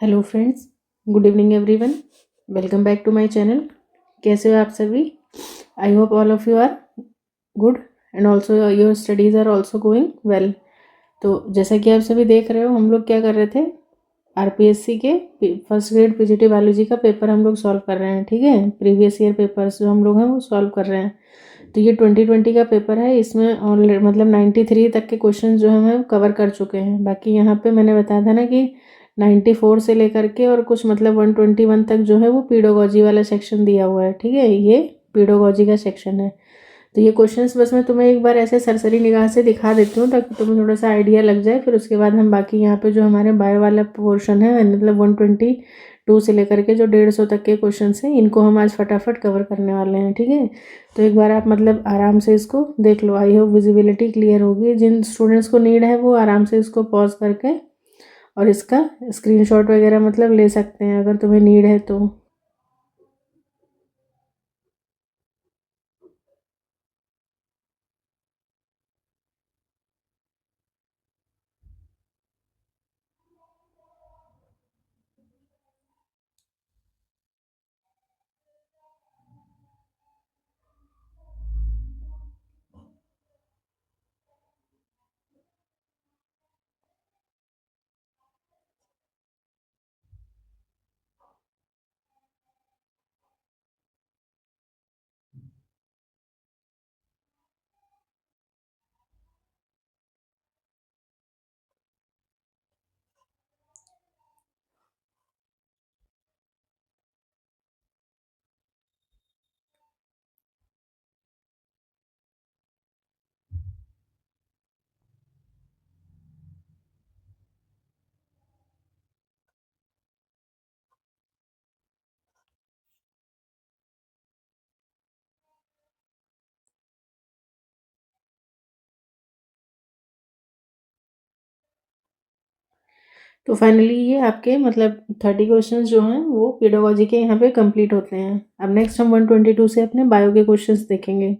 Hello friends, good evening everyone. Welcome back to my channel. कैसे हो आप सभी? I hope all of you are good and also your studies are also going well. तो जैसा कि आप सभी देख रहे हो, हम लोग क्या कर रहे थे, आरपीएससी के फर्स्ट ग्रेड पीजीटी बायोलॉजी का पेपर हम लोग सॉल्व कर रहे हैं। ठीक है, प्रीवियस ईयर पेपर्स जो हम लोग हैं वो सॉल्व कर रहे हैं। तो ये 2020 का पेपर है। इसमें ऑलरेडी मतलब 93 तक के क्वेश्चन जो हम कवर कर चुके हैं। बाकी यहाँ पे मैंने बताया था ना कि 94 से लेकर के और कुछ मतलब 121 तक जो है वो पीडोलॉजी वाला सेक्शन दिया हुआ है। ठीक है, ये पीडोलॉजी का सेक्शन है। तो ये क्वेश्चंस बस मैं तुम्हें एक बार ऐसे सरसरी निगाह से दिखा देती हूँ ताकि तुम्हें थोड़ा सा आइडिया लग जाए। फिर उसके बाद हम बाकी यहाँ पे जो हमारे बायो वाला पोर्शन है मतलब 122 से लेकर के जो 150 तक के क्वेश्चन हैं, इनको हम आज फटाफट कवर करने वाले हैं। ठीक है, तो एक बार आप मतलब आराम से इसको देख लो। आई होप विजिबिलिटी क्लियर होगी। जिन स्टूडेंट्स को नीड है वो आराम से इसको पॉज करके और इसका स्क्रीनशॉट वगैरह मतलब ले सकते हैं अगर तुम्हें नीड है तो। तो फाइनली ये आपके मतलब 30 क्वेश्चंस जो हैं वो पेडागोजी के यहाँ पे कंप्लीट होते हैं। अब नेक्स्ट हम 122 से अपने बायो के क्वेश्चंस देखेंगे।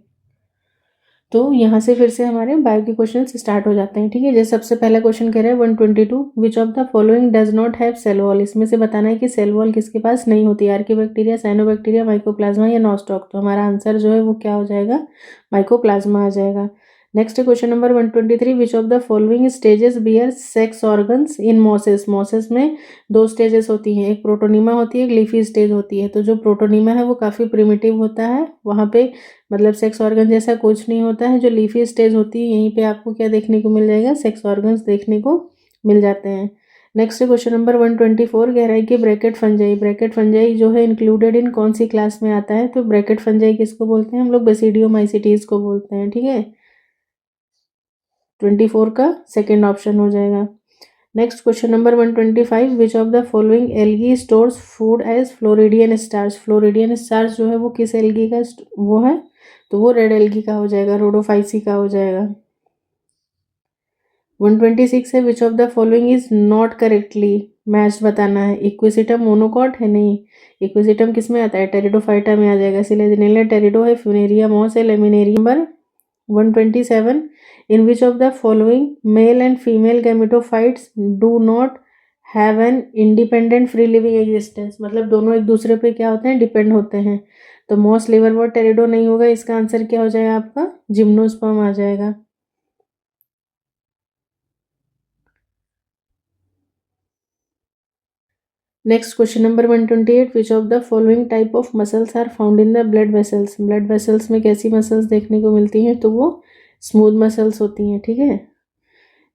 तो यहाँ से फिर से हमारे बायो के क्वेश्चन स्टार्ट हो जाते हैं। ठीक है, जैसे सबसे पहला क्वेश्चन कह रहा है 122, which of the following does not have cell wall. इसमें से बताना है कि सेल वॉल किसके पास नहीं होती है, आर्कियोबैक्टीरिया, साइनोबैक्टीरिया, माइकोप्लाज्मा या नॉस्टॉक। तो हमारा आंसर जो है वो क्या हो जाएगा, माइकोप्लाज्मा आ जाएगा। Next question number 123, which of the following stages bear sex organs in mosses. Mosses में दो स्टेजेस होती हैं, एक प्रोटोनीमा होती है, एक लीफी स्टेज होती है। तो जो प्रोटोनीमा है वो काफ़ी प्रिमिटिव होता है, वहाँ पे मतलब सेक्स ऑर्गन जैसा कुछ नहीं होता है। जो लीफी स्टेज होती है यहीं पे आपको क्या देखने को मिल जाएगा, सेक्स ऑर्गन्स देखने को मिल जाते हैं। नेक्स्ट क्वेश्चन नंबर 124 कह रहा है कि ब्रैकेट फंजाई, ब्रैकेट फंजाई जो है इंक्लूडेड इन कौन सी क्लास में आता है। तो ब्रैकेट फंजाई किसको बोलते हैं हम लोग, बेसिडियोमाइसिटीज को बोलते हैं। ठीक है, 24 का सेकेंड ऑप्शन हो जाएगा। Next question number 125, which of the following algae stores food as floridean starch. Floridean starch जो है वो किस एल्गी का वो है, तो वो रेड एल्गी का हो जाएगा, रोडोफाइसी का हो जाएगा। 126 है, विच of the following is not correctly matched. बताना है, इक्विसिटम मोनोकॉट है नहीं, इक्विसिटम किस में आता है, टेरिडोफाइटा में आ जाएगा। सिलेजिनेला टेरिडो है, फ्यूनेरिया मॉस है, laminarium. Number 127, in which of the following male and female gametophytes do not have an independent free living existence। मतलब दोनों एक दूसरे पे क्या होते हैं, डिपेंड होते हैं। तो मॉस, लिवरवॉर्ट, टेरिडो नहीं होगा, इसका आंसर क्या हो जाएगा आपका, जिम्नोस्पर्म आ जाएगा। Next question number 128, which of the following type of muscles are found in the blood vessels. Blood vessels में कैसी मसल्स देखने को मिलती हैं, तो वो स्मूथ मसल्स होती हैं। ठीक है,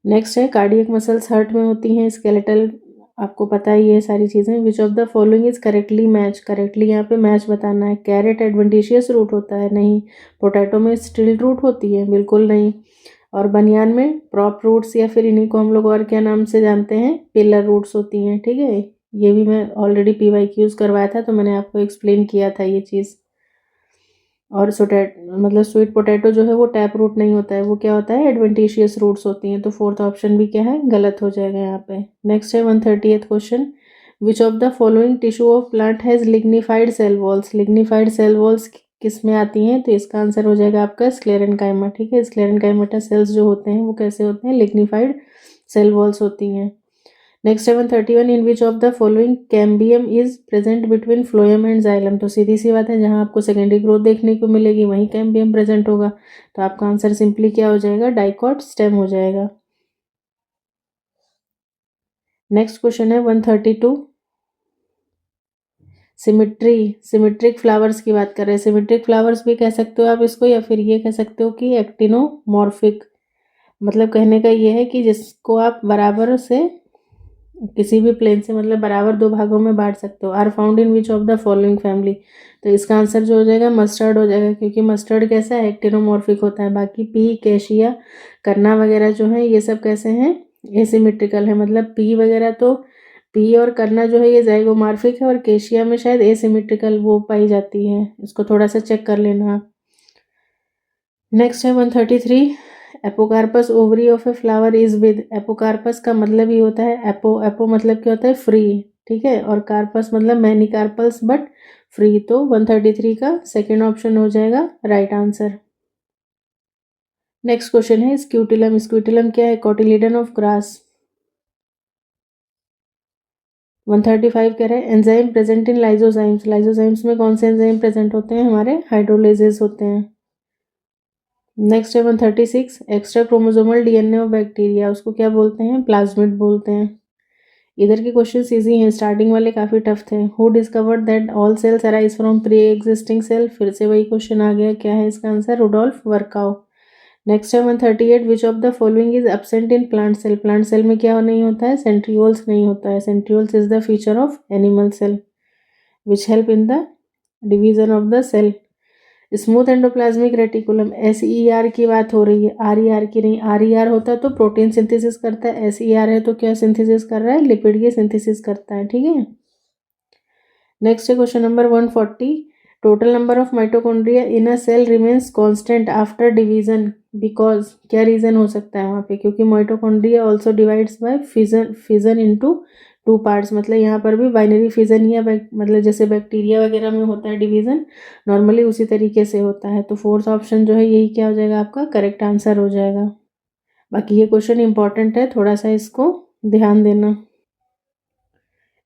नेक्स्ट है कार्डियक मसल्स हार्ट में होती हैं, स्केलेटल आपको पता ही है सारी चीज़ें। विच of the following is correctly match, correctly यहाँ पे मैच बताना है। कैरेट एडवेंटिशियस रूट होता है, नहीं। पोटैटो में स्टिल रूट होती है, बिल्कुल नहीं। और बनियान में प्रॉप रूट्स या फिर इन्हीं को हम लोग और क्या नाम से जानते हैं, पिलर रूट्स होती हैं। ठीक है, ये भी मैं ऑलरेडी PYQs करवाया था तो मैंने आपको एक्सप्लेन किया था ये चीज़। और मतलब स्वीट पोटैटो जो है वो टैप रूट नहीं होता है, वो क्या होता है, एडवेंटिशियस रूट्स होती हैं। तो फोर्थ ऑप्शन भी क्या है, गलत हो जाएगा यहाँ पे। नेक्स्ट है 130th question, which of the following tissue of plant has lignified cell walls. Lignified cell walls किस में आती हैं, तो इसका आंसर हो जाएगा आपका स्क्लेरेनकाइमा। ठीक है, स्क्लेरेनकाइमेटा सेल्स जो होते हैं वो कैसे होते हैं, लिग्निफाइड सेल वॉल्स होती हैं। नेक्स्ट है 131, in which of the following cambium is present between phloem and xylem. तो सीधी सी बात है, जहाँ आपको सेकेंडरी ग्रोथ देखने को मिलेगी वहीं कैम्बियम प्रेजेंट होगा। तो आपका आंसर सिंपली क्या हो जाएगा, डाइकॉट स्टेम हो जाएगा। नेक्स्ट क्वेश्चन है 132, सिमेट्रिक फ्लावर्स की बात कर रहे हैं। सिमेट्रिक फ्लावर्स भी कह सकते हो आप इसको, या फिर ये कह सकते हो कि एक्टिनोमॉर्फिक। मतलब कहने का ये है कि जिसको आप बराबर से किसी भी प्लेन से मतलब बराबर दो भागों में बांट सकते हो। Are found in which of the following family. तो इसका आंसर जो हो जाएगा मस्टर्ड हो जाएगा, क्योंकि मस्टर्ड कैसा है, एक्टिनोमॉर्फिक होता है। बाकी पी, कैशिया, करना वगैरह जो है ये सब कैसे हैं, एसिमेट्रिकल है। मतलब पी वगैरह तो पी और करना जो है ये जाइगोमॉर्फिक है, और केशिया में शायद एसिमेट्रिकल वो पाई जाती है। इसको थोड़ा सा चेक कर लेना आप। नेक्स्ट है 133, apocarpous ovary of a flower is with. Apocarpous का मतलब ही होता है एपो मतलब क्या होता है, फ्री, ठीक है, और कार्पस मतलब मैनी कार्पल्स बट फ्री। तो 133 का सेकेंड ऑप्शन हो जाएगा राइट आंसर। नेक्स्ट क्वेश्चन है स्क्यूटिलम। स्क्यूटिलम क्या है, कोटिलीडन ऑफ ग्रास। 135 कह रहे हैं एंजाइम प्रेजेंट इन लाइजोजाइम्स। लाइजोजाइम्स में कौन से एंजाइम प्रेजेंट होते हैं, हमारे हाइड्रोलेजेस होते हैं। नेक्स्ट है 136, extra chromosomal DNA of bacteria, उसको क्या बोलते हैं, प्लाज्मिड बोलते हैं। इधर के क्वेश्चन इजी हैं, स्टार्टिंग वाले काफ़ी टफ थे। Who discovered that all sales arise from pre existing cell. फिर से वही क्वेश्चन आ गया, क्या है इसका आंसर, रुडोल्फ वर्काउ। नेक्स्ट है 138, which of the following is absent in plant cell. Plant cell में क्या नहीं होता है, सेंट्रियोल्स नहीं होता है। Centrioles is the feature of animal cell which help in the division of the cell. Smooth endoplasmic reticulum, SER की बात हो रही है, RER की नहीं। RER होता है तो प्रोटीन सिंथेसिस करता है, SER है तो क्या सिंथेसिस कर रहा है, लिपिड की सिंथेसिस करता है, ठीक है। नेक्स्ट है question number 140, total number of mitochondria in a cell remains constant after division because. क्या रीजन हो सकता है वहाँ पे, क्योंकि mitochondria also divides by fission into two parts. मतलब यहाँ पर भी बाइनरी फिजन या मतलब जैसे बैक्टीरिया वगैरह में होता है डिवीजन, नॉर्मली उसी तरीके से होता है। तो फोर्थ ऑप्शन जो है यही क्या हो जाएगा, आपका करेक्ट आंसर हो जाएगा। बाकी ये क्वेश्चन इंपॉर्टेंट है, थोड़ा सा इसको ध्यान देना।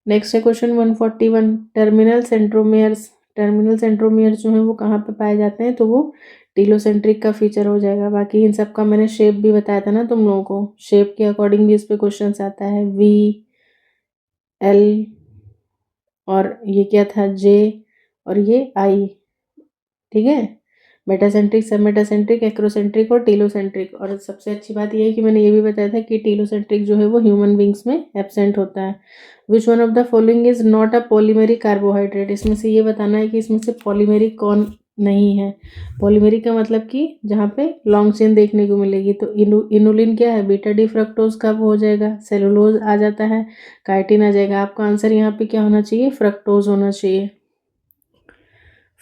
नेक्स्ट है question 141, terminal centromeres. Terminal centromeres जो है वो कहाँ पे पाए जाते हैं, तो वो टीलोसेंट्रिक का फीचर हो जाएगा। बाकी इन सब का मैंने शेप भी बताया था ना तुम लोगों को, शेप के अकॉर्डिंग भी इस पे क्वेश्चन आता है, VL और ये क्या था, J और ये I, ठीक है। मेटासेंट्रिक, सब मेटासेंट्रिक, एक्रोसेंट्रिक और टीलोसेंट्रिक। और सबसे अच्छी बात यह है कि मैंने ये भी बताया था कि टीलोसेंट्रिक जो है वो ह्यूमन बींग्स में एब्सेंट होता है। Which one of the following is not a polymeric carbohydrate. इसमें से ये बताना है कि इसमें से पॉलीमेरिक कौन नहीं है। पॉलीमेरिक का मतलब कि जहाँ पे लॉन्ग चेन देखने को मिलेगी। तो इनुलिन क्या है, बीटा डी फ्रक्टोज का वो हो जाएगा, सेलुलोज आ जाता है, काइटिन आ जाएगा। आपका आंसर यहाँ पे क्या होना चाहिए, फ्रक्टोज होना चाहिए।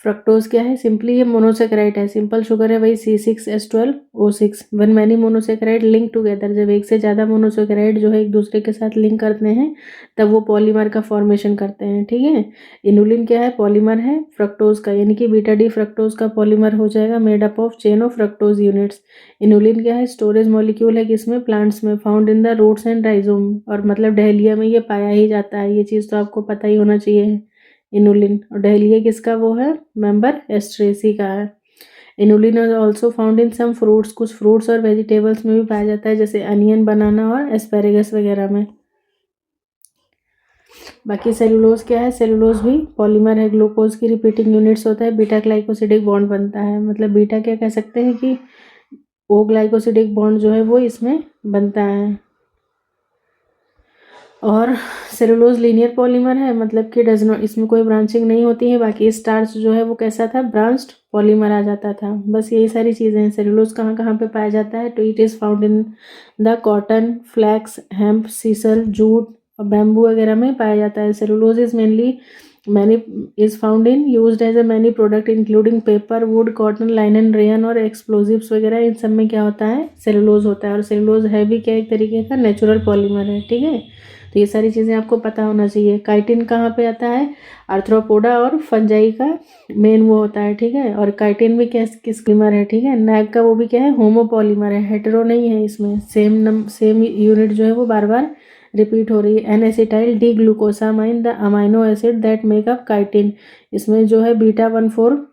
फ्रक्टोज क्या है, सिंपली ये मोनोसेकेराइड है, सिंपल शुगर है, वही C6H12O6। One many monosaccharide link together, जब एक से ज़्यादा मोनोसेकेराइड जो है एक दूसरे के साथ लिंक करते हैं तब वो पॉलीमर का फॉर्मेशन करते हैं, ठीक है। इनुलिन क्या है, पॉलीमर है फ्रक्टोज का, यानी कि बीटा डी फ्रक्टोज का पॉलीमर हो जाएगा, made up of chain of fructose units. Inulin क्या है, स्टोरेज मॉलिक्यूल है, किसमें, प्लांट्स में, found in the roots and rhizome, और मतलब डहलिया में ये पाया ही जाता है। ये चीज़ तो आपको पता ही होना चाहिए, इनुलिन। और डहलिया किसका वो है, मेंबर एस्ट्रेसी का है। Inulin is also found in some fruits, कुछ फ्रूट्स और वेजिटेबल्स में भी पाया जाता है, जैसे अनियन, बनाना और एस्पेरेगस वगैरह में। बाकी सेलुलोज क्या है, सेलुलोज भी पॉलीमर है, ग्लूकोज की रिपीटिंग यूनिट्स होता है, बीटा ग्लाइकोसिडिक बॉन्ड बनता है। मतलब बीटा क्या कह सकते हैं कि ओ ग्लाइकोसिडिक बॉन्ड जो है वो इसमें बनता है। और सेलुलोज लीनियर पॉलीमर है, मतलब कि डज नॉट, इसमें कोई ब्रांचिंग नहीं होती है। बाकी स्टार्च जो है वो कैसा था, ब्रांच्ड पॉलीमर आ जाता था। बस यही सारी चीज़ें हैं। सेलुलोज कहाँ कहाँ पे पाया जाता है, तो it is found in the cotton, flax, hemp, sisal, jute और बैम्बू वगैरह में पाया जाता है। Cellulose is mainly many is found in used as a many product including paper, wood, cotton, linen, rayon और एक्सप्लोजिव्स वगैरह। इन सब में क्या होता है, सेलुलोज होता है। और सेलुलोज है भी क्या, एक तरीके का नेचुरल पॉलीमर है, ठीक है। तो ये सारी चीज़ें आपको पता होना चाहिए। काइटिन कहाँ पे आता है, आर्थ्रोपोडा और फंजाई का मेन वो होता है, ठीक है। और काइटिन भी किस पॉलीमर है, ठीक है। नैग का वो भी क्या है, होमोपॉलीमर है, हेटेरो नहीं है। इसमें सेम यूनिट जो है वो बार बार रिपीट हो रही है। N acetyl D glucosamine the amino acid that make up chitin, इसमें जो है β14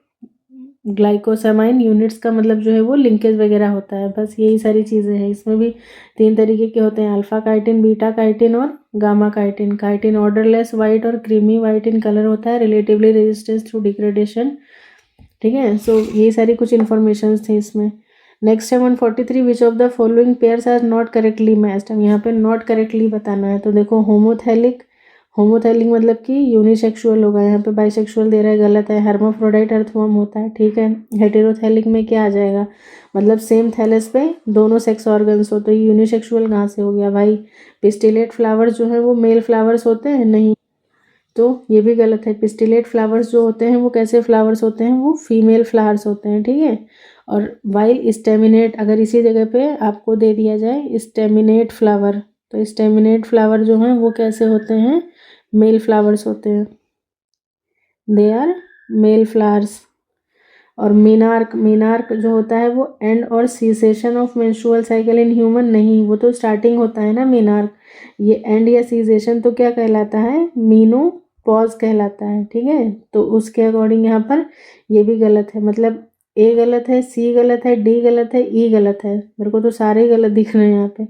ग्लाइकोसामाइन यूनिट्स का मतलब जो है वो लिंकेज वगैरह होता है। बस यही सारी चीज़ें हैं। इसमें भी 3 तरीके के होते हैं, अल्फा काइटिन, बीटा काइटिन और gamma chitin. Chitin odourless white और क्रीमी वाइट इन कलर होता है, रिलेटिवली रेजिस्टेंस टू डिग्रेडेशन। ठीक है, सो यही सारी कुछ इन्फॉर्मेशन थी इसमें। नेक्स्ट है 143, which of the following pairs are not correctly matched. हम यहाँ पे नॉट करेक्टली बताना है। तो देखो होमोथैलिक, होमोथैलिक मतलब कि यूनिसेक्सुअल होगा, यहाँ पे बाइसेक्सुअल दे रहा है, गलत है। हर्माफ्रोडाइट अर्थवर्म होता है, ठीक है। हेटेरोथैलिक में क्या आ जाएगा, मतलब सेम थैलस पे दोनों सेक्स ऑर्गन्स हो, तो ये यूनिसेक्सुअल कहाँ से हो गया भाई। पिस्टिलेट फ्लावर्स जो है वो मेल फ्लावर्स होते हैं, नहीं, तो ये भी गलत है। पिस्टिलेट फ्लावर्स जो होते हैं वो कैसे फ्लावर्स होते हैं, वो फीमेल फ्लावर्स होते हैं, ठीक है। और वाइल स्टेमिनेट, अगर इसी जगह पे आपको दे दिया जाए स्टेमिनेट फ्लावर, तो स्टेमिनेट फ्लावर जो हैं वो कैसे होते हैं, मेल फ्लावर्स होते हैं, दे आर मेल फ्लावर्स। और मीनार्क, मीनार्क जो होता है वो एंड और cessation of menstrual cycle in human, नहीं, वो तो स्टार्टिंग होता है ना मीनार्क। ये एंड या सीसेशन तो क्या कहलाता है, मीनो पॉज कहलाता है, ठीक है। तो उसके अकॉर्डिंग यहाँ पर ये भी गलत है, मतलब ए गलत है, सी गलत है, डी गलत है, ई गलत है। मेरे को तो सारे ही गलत दिख रहे हैं यहाँ पे।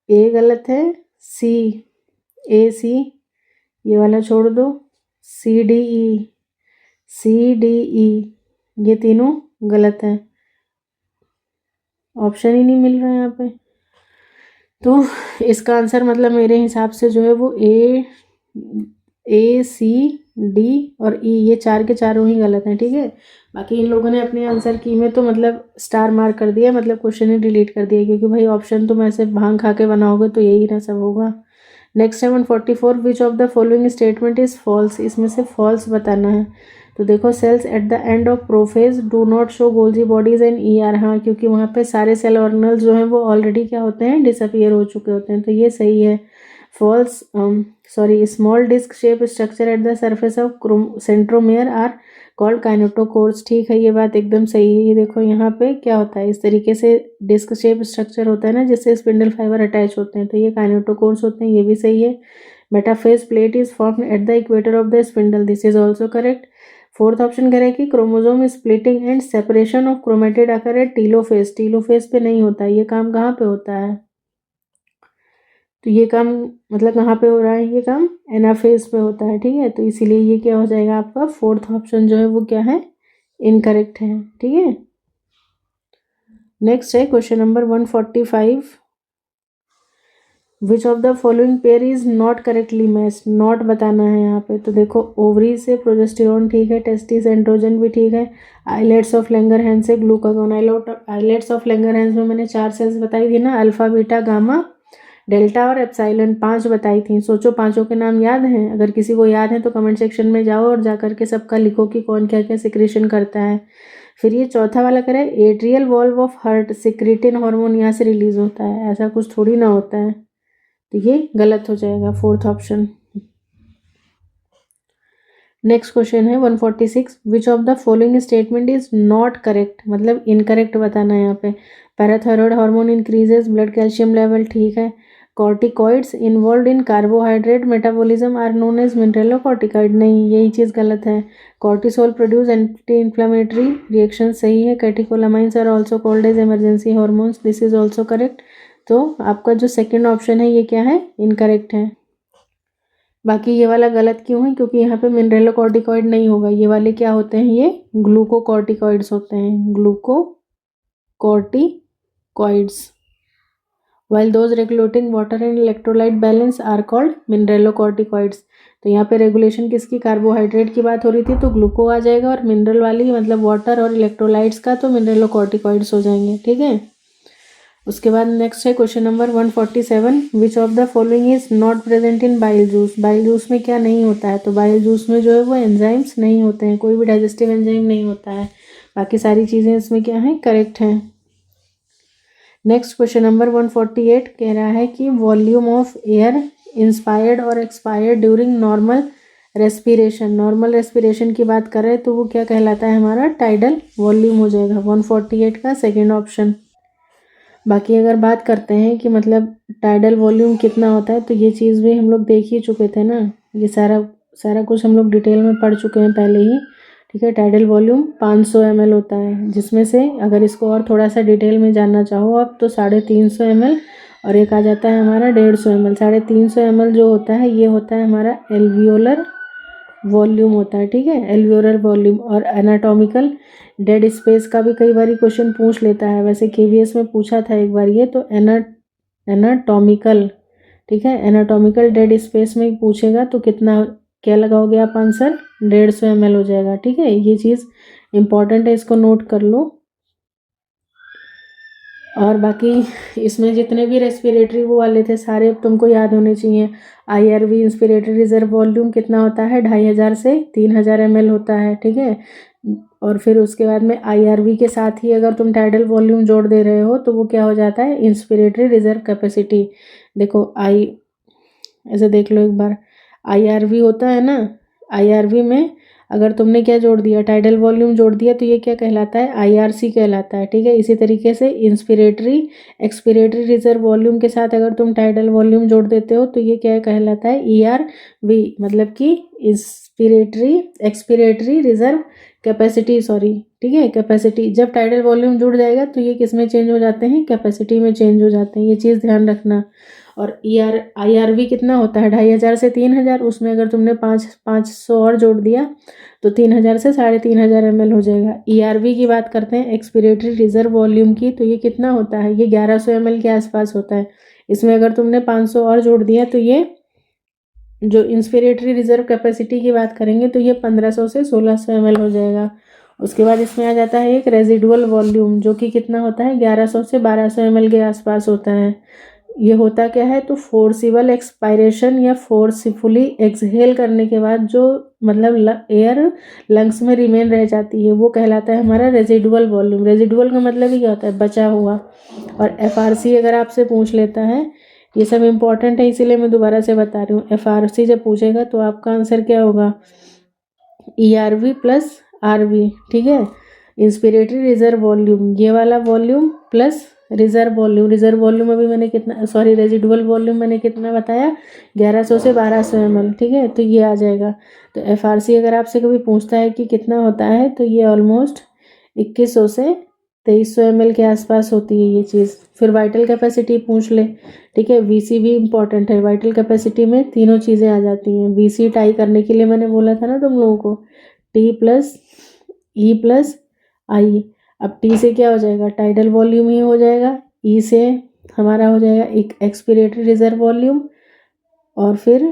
ए गलत है, सी, ए सी, ये वाला छोड़ दो, C D E, C D E, ये तीनों गलत है, ऑप्शन ही नहीं मिल रहा है यहाँ पे। तो इसका आंसर मतलब मेरे हिसाब से जो है वो ए सी डी और ई, ये चार के चारों ही गलत हैं, ठीक है। बाकी इन लोगों ने अपने आंसर की में तो मतलब स्टार मार्क कर दिया, मतलब क्वेश्चन ही डिलीट कर दिया, क्योंकि भाई ऑप्शन तुम ऐसे भांग खा के बनाओगे तो यही ना सब होगा। नेक्स्ट है 144, which of the following statement is false, इसमें से फॉल्स बताना है। तो देखो cells at the end of prophase do not show Golgi bodies and E R, हाँ, क्योंकि वहाँ पे सारे सेल ऑर्गेनल्स जो हैं वो ऑलरेडी क्या होते हैं, डिसअपियर हो चुके होते हैं, तो ये सही है। False, sorry, small disc shape structure at the surface of centromere are called kinetochores, ठीक है, ये बात एकदम सही है। ये देखो यहाँ पे क्या होता है, इस तरीके से डिस्क शेप स्ट्रक्चर होता है ना, जिससे स्पिंडल फाइबर अटैच होते हैं, तो ये काइनेटोकोर्स होते हैं, ये भी सही है। Metaphase plate is form at the equator of the spindle, this is also correct. Fourth option कह रहा है कि chromosome splitting and separation of chromatid occur at telophase, telophase पे नहीं होता है, ये काम कहाँ पे होता है, तो ये काम मतलब कहाँ पे हो रहा है, ये काम एनाफेज पे होता है, ठीक है। तो इसीलिए ये क्या हो जाएगा आपका, फोर्थ ऑप्शन जो है वो क्या है, इनकरेक्ट है, ठीक है। नेक्स्ट है question number 145, which of the following pair is not correctly matched, not बताना है यहाँ पे। तो देखो ओवरी से प्रोजेस्टेरोन ठीक है, टेस्टिस एंड्रोजन भी ठीक है, आइलेट्स ऑफ लैंगरहैंस से ग्लूकागोन। आइलेट्स ऑफ लैंगरहैंस में मैंने 4 सेल्स बताई थी ना, अल्फा बीटा गामा डेल्टा और एप्साइलन, 5 बताई थी। सोचो पांचों के नाम याद हैं, अगर किसी को याद है तो कमेंट सेक्शन में जाओ और जा करके सबका लिखो कि कौन क्या क्या सिक्रेशन करता है। फिर ये चौथा वाला करे, atrial valve of heart secretin hormone यहाँ से रिलीज होता है, ऐसा कुछ थोड़ी ना होता है, तो ये गलत हो जाएगा फोर्थ ऑप्शन। नेक्स्ट क्वेश्चन है 146, which of the following statement is not correct, मतलब इनकरेक्ट बताना है यहाँ पे। Parathyroid hormone increases blood calcium level, ठीक है। Corticoids involve in carbohydrate metabolism are known as mineralocorticoid, नहीं, यही चीज़ गलत है। Cortisol produce anti inflammatory reaction, सही है। Catecholamines are also called as emergency hormones, this is also correct. तो आपका जो सेकेंड ऑप्शन है ये क्या है, इनकरेक्ट है। बाकी ये वाला गलत क्यों है, क्योंकि यहाँ पे मिनरलोकॉर्टिकॉइड नहीं होगा, ये वाले क्या होते हैं, ये ग्लूकोकॉर्टिकॉइड्स होते हैं, glucocorticoids. while those regulating water and electrolyte balance are called mineralocorticoids। तो यहाँ पे रेगुलेशन किसकी, कार्बोहाइड्रेट की बात हो रही थी, तो ग्लूको आ जाएगा, और मिनरल वाली मतलब वाटर और इलेक्ट्रोलाइट्स का तो मिनरलोकॉर्टिकॉइड्स हो जाएंगे, ठीक है। उसके बाद नेक्स्ट है question number 147, which of the following is not present in bile juice, bile juice में क्या नहीं होता है, तो बाइल जूस में जो है वो एंजाइम्स नहीं होते हैं, कोई भी डाइजेस्टिव एंजाइम नहीं होता है, बाकी सारी चीज़ें इसमें क्या है, करेक्ट हैं। नेक्स्ट क्वेश्चन नंबर 148 कह रहा है कि वॉल्यूम ऑफ एयर इंस्पायर्ड और expired during normal respiration, normal respiration की बात करें तो वो क्या कहलाता है, हमारा टाइडल वॉल्यूम हो जाएगा, 148 का सेकेंड ऑप्शन। बाकी अगर बात करते हैं कि मतलब टाइडल वॉल्यूम कितना होता है, तो ये चीज़ भी हम लोग देख ही चुके थे ना, ये सारा सारा कुछ हम लोग डिटेल में पढ़ चुके हैं पहले ही। ठीक है, टाइडल वॉल्यूम 500 ml होता है, जिसमें से अगर इसको और थोड़ा सा डिटेल में जानना चाहो आप तो 350 ml, और एक आ जाता है हमारा 150 ml। 350 ml जो होता है ये होता है हमारा एल्वियोलर वॉल्यूम होता है। ठीक है, एल्वियोलर वॉल्यूम। और एनाटॉमिकल डेड स्पेस का भी कई बार क्वेश्चन पूछ लेता है, वैसे केवीएस में पूछा था एक बार ये, तो एनाटॉमिकल, ठीक है, एनाटॉमिकल डेड स्पेस में पूछेगा तो कितना, क्या लगाओगे आप आंसर, 150 ml हो जाएगा। ठीक है, ये चीज़ इंपॉर्टेंट है, इसको नोट कर लो। और बाकी इसमें जितने भी रेस्पिरेटरी वो वाले थे सारे अब तुमको याद होने चाहिए। आईआरवी इंस्पिरेटरी रिजर्व वॉल्यूम कितना होता है, 2500 से 3000 ml होता है। ठीक है, और फिर उसके बाद में आईआरवी के साथ ही अगर तुम टाइडल वॉल्यूम जोड़ दे रहे हो तो वो क्या हो जाता है, इंस्पिरेटरी रिजर्व कैपेसिटी। देखो ऐसे देख लो एक बार, आईआरवी होता है ना, आईआरवी में अगर तुमने क्या जोड़ दिया, टाइडल वॉल्यूम जोड़ दिया, तो ये क्या कहलाता है, आईआरसी कहलाता है। ठीक है, इसी तरीके से इंस्पिरेटरी एक्सपिरेटरी रिजर्व वॉल्यूम के साथ अगर तुम टाइडल वॉल्यूम जोड़ देते हो तो ये क्या कहलाता है, ईआरवी, मतलब कि inspiratory expiratory reserve capacity, sorry. ठीक है, कैपेसिटी, जब टाइडल वॉल्यूम जुड़ जाएगा तो ये किस में चेंज हो जाते हैं, कैपेसिटी में चेंज हो जाते हैं, ये चीज़ ध्यान रखना। और आईआरवी कितना होता है, 2500 से 3000, उसमें अगर तुमने 500 और जोड़ दिया तो 3000 से 3500 ml हो जाएगा। ईआरवी की बात करते हैं, एक्सपिरेटरी रिजर्व वॉल्यूम की, तो ये कितना होता है, ये 1100 ml के आसपास होता है। इसमें अगर तुमने 500 और जोड़ दिया तो ये जो इंस्पिरेटरी रिजर्व कैपेसिटी की बात करेंगे तो ये 1500 से 1600 ml हो जाएगा। उसके बाद इसमें आ जाता है एक रेजिडुअल वॉल्यूम, जो कि कितना होता है, 1100 से 1200 ml के आसपास होता है। ये होता क्या है, तो फोर्सिबल एक्सपायरेशन या फोर्सफुली एक्सहेल करने के बाद जो मतलब एयर लंग्स में रिमेन रह जाती है वो कहलाता है हमारा रेजिडुअल वॉल्यूम। रेजिडुअल का मतलब ही क्या होता है, बचा हुआ। और एफआरसी अगर आपसे पूछ लेता है, ये सब इंपॉर्टेंट है इसीलिए मैं दोबारा से बता रही हूँ, एफआरसी जब पूछेगा तो आपका आंसर क्या होगा, ईआरवी प्लस आरवी। ठीक है, इंस्पिरेटरी रिजर्व वॉल्यूम, ये वाला volume plus reserve volume. Reserve volume अभी मैंने कितना, सॉरी रेजिडुअल वॉल्यूम मैंने कितना बताया, 1100 से 1200 ml। ठीक है, तो ये आ जाएगा। तो एफआरसी अगर आपसे कभी पूछता है कि कितना होता है तो ये ऑलमोस्ट 2100 से 2300 ml के आसपास होती है ये चीज़। फिर वाइटल कैपेसिटी पूछ ले, ठीक है, वीसी भी इंपॉर्टेंट है। वाइटल कैपेसिटी में तीनों चीज़ें आ जाती हैं। वीसी टाई करने के लिए मैंने बोला था ना तुम लोगों को, टी प्लस ई प्लस आई। अब टी से क्या हो जाएगा, टाइडल वॉल्यूम ही हो जाएगा, ई से हमारा हो जाएगा एक एक्सपिरेटरी रिजर्व वॉल्यूम, और फिर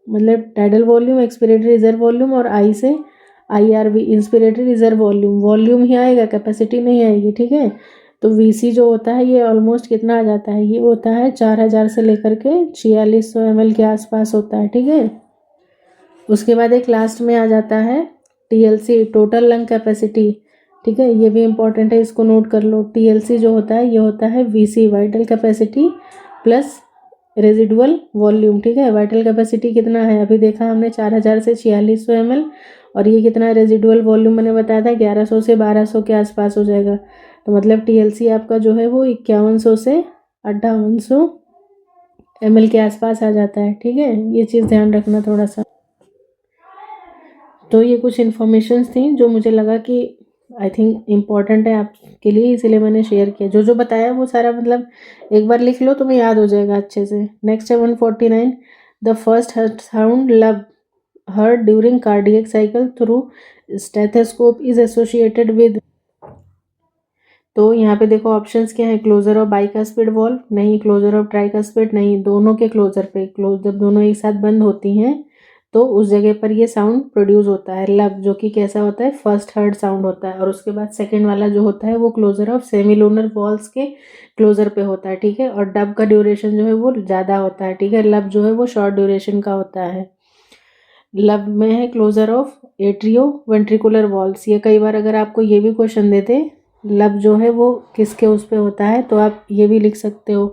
मतलब tidal volume, expiratory reserve volume, और आई से IRV inspiratory reserve volume. Volume ही आएगा, कैपेसिटी नहीं आएगी। ठीक है, तो वीसी जो होता है ये ऑलमोस्ट कितना आ जाता है, ये होता है 4000 से लेकर के 4600 ml के आसपास होता है। ठीक है, उसके बाद एक लास्ट में आ जाता है टीएलसी, टोटल लंग कैपेसिटी। ठीक है, ये भी इंपॉर्टेंट है, इसको नोट कर लो। टीएलसी जो होता है ये होता है VC, vital capacity plus residual volume. ठीक है, वाइटल कैपेसिटी कितना है, अभी देखा हमने 4000 से 4600 ml, और ये कितना रेजिडुअल वॉल्यूम मैंने बताया था 1100 से 1200 के आसपास हो जाएगा। तो मतलब टीएलसी आपका जो है वो 5100 से 5800 ml के आसपास आ जाता है। ठीक है, ये चीज़ ध्यान रखना थोड़ा सा। तो ये कुछ इन्फॉर्मेशंस थी जो मुझे लगा कि आई थिंक इम्पॉर्टेंट है आपके लिए, इसीलिए मैंने शेयर किया। जो जो बताया वो सारा मतलब एक बार लिख लो, तुम्हें याद हो जाएगा अच्छे से। नेक्स्ट है 149, द फर्स्ट साउंड लब heard during cardiac cycle through stethoscope is associated with. तो यहाँ पे देखो ऑप्शंस क्या है, क्लोजर ऑफ बाइकास्पिड वॉल्व नहीं, क्लोजर ऑफ ट्राइकास्पिड नहीं, दोनों के क्लोजर पे, जब दोनों एक साथ बंद होती हैं तो उस जगह पर ये साउंड प्रोड्यूस होता है, लब, जो कि कैसा होता है, फर्स्ट हर्ड साउंड होता है। और उसके बाद सेकंड वाला जो होता है वो क्लोजर ऑफ सेमिलूनर वॉल्स के क्लोजर पे होता है। ठीक है, और डब का ड्यूरेशन जो है वो ज़्यादा होता है। ठीक है, लब जो है वो शॉर्ट ड्यूरेशन का होता है। लब में है closure of atrioventricular walls. ये कई बार अगर आपको ये भी क्वेश्चन देते, लब जो है वो किसके उस पे होता है, तो आप ये भी लिख सकते हो,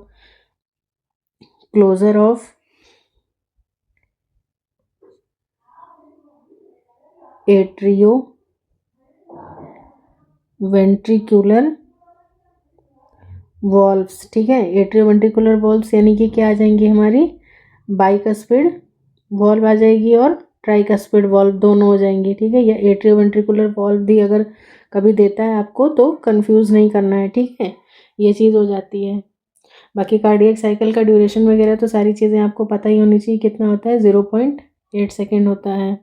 closure of atrioventricular valves, ठीक है। एट्रियोवेंट्रिकुलर वॉल्व्स यानी कि क्या आ जाएंगी हमारी, बाइकस्पिड वॉल्व आ जाएगी और ट्राइकस्पिड वॉल्व दोनों हो जाएंगी, ठीक है। या एट्रियोवेंट्रिकुलर वॉल्व भी अगर कभी देता है आपको तो कंफ्यूज नहीं करना है, ठीक है। ये चीज़ हो जाती है। बाकी कार्डियक साइकिल का ड्यूरेशन वगैरह तो सारी चीज़ें आपको पता ही होनी चाहिए, कितना होता है, 0.8 सेकेंड होता है।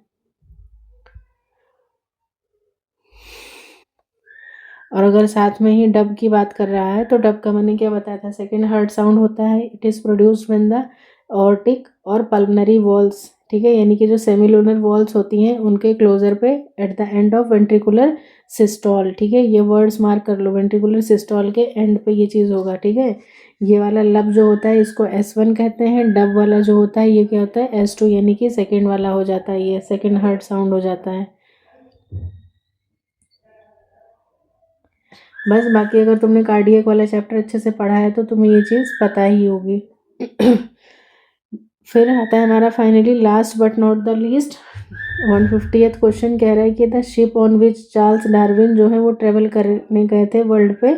और अगर साथ में ही डब की बात कर रहा है तो डब का मैंने क्या बताया था, सेकेंड हार्ट साउंड होता है। It is produced when the aortic और पल्मनरी वॉल्स, ठीक है, यानी कि जो सेमिलुनर वॉल्स होती हैं उनके क्लोजर पे eight the end of ventricular systole, ठीक है। ये वर्ड्स मार्क कर लो, वेंट्रिकुलर सिस्टोल के एंड पे ये चीज़ होगा, ठीक है। ये वाला लब जो होता है इसको S1 कहते हैं। डब वाला जो होता है ये क्या होता है, S2, यानी कि सेकेंड वाला हो जाता है, ये सेकेंड हार्ट साउंड हो जाता है। बस बाकी अगर तुमने कार्डियक वाला चैप्टर अच्छे से पढ़ा है तो तुम्हें ये चीज़ पता ही होगी। फिर आता है हमारा finally last but not the least 150th question कह रहा है कि the ship on which Charles Darwin जो है वो ट्रेवल करने गए थे वर्ल्ड पे,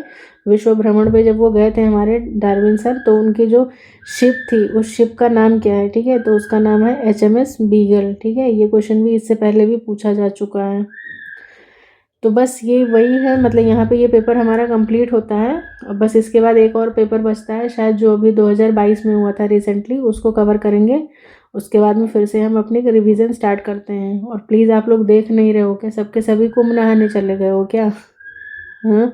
विश्व भ्रमण पे जब वो गए थे हमारे डार्विन सर, तो उनकी जो शिप थी उस शिप का नाम क्या है, ठीक है। तो उसका नाम है HMS बीगल, ठीक है। ये क्वेश्चन भी इससे पहले भी पूछा जा चुका है। तो बस ये वही है, मतलब यहाँ पे ये पेपर हमारा कंप्लीट होता है। और बस इसके बाद एक और पेपर बचता है शायद, जो अभी 2022 में हुआ था रिसेंटली, उसको कवर करेंगे। उसके बाद में फिर से हम अपनी रिवीजन स्टार्ट करते हैं। और प्लीज़ आप लोग देख नहीं रहे हो क्या, सबके सभी कुंभ नहाने चले गए हो क्या? हाँ,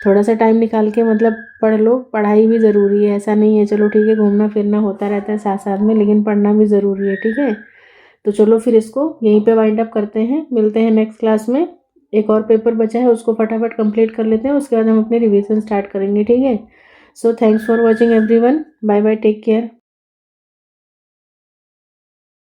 थोड़ा सा टाइम निकाल के मतलब पढ़ लो, पढ़ाई भी ज़रूरी है। ऐसा नहीं है, चलो ठीक है घूमना फिरना होता रहता है साथ साथ में, लेकिन पढ़ना भी ज़रूरी है, ठीक है। तो चलो फिर इसको यहीं पे वाइंड अप करते हैं, मिलते हैं नेक्स्ट क्लास में। एक और पेपर बचा है उसको फटाफट कंप्लीट कर लेते हैं, उसके बाद हम अपनी रिवीजन स्टार्ट करेंगे, ठीक है। So thanks for watching everyone, bye bye, take care.